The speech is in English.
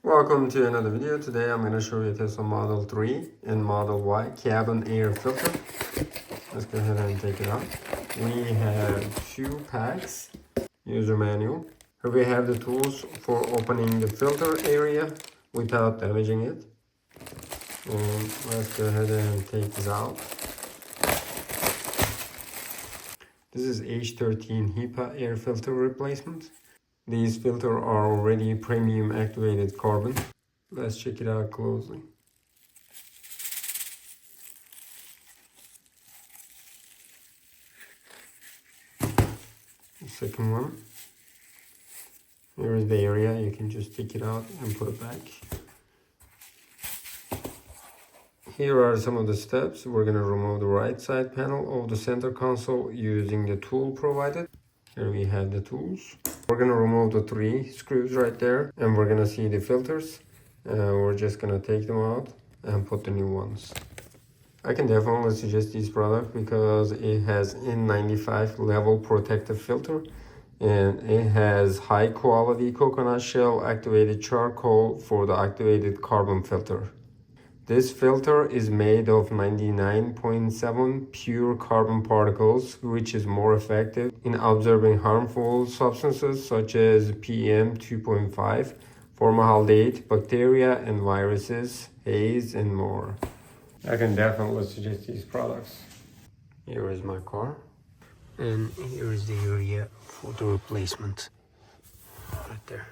Welcome to another video. Today I'm going to show you a Tesla Model 3 and Model Y cabin air filter. Let's go ahead and take it out. We have two packs, user manual. Here we have the tools for opening the filter area without damaging it. And let's go ahead and take this out. This is H13 HEPA air filter replacement. These filters are already premium activated carbon. Let's check it out closely. The second one. Here is the area. You can just take it out and put it back. Here are some of the steps. We're going to remove the right side panel of the center console using the tool provided. Here we have the tools. We're going to remove the 3 screws right there, and we're going to see the filters. We're just going to take them out and put the new ones. I can definitely suggest this product because it has N95 level protective filter, and it has high quality coconut shell activated charcoal for the activated carbon filter. This filter is made of 99.7 pure carbon particles, which is more effective in absorbing harmful substances such as PM 2.5, formaldehyde, bacteria and viruses, haze, and more. I can definitely suggest these products. Here is my car, and here is the area for the replacement right there.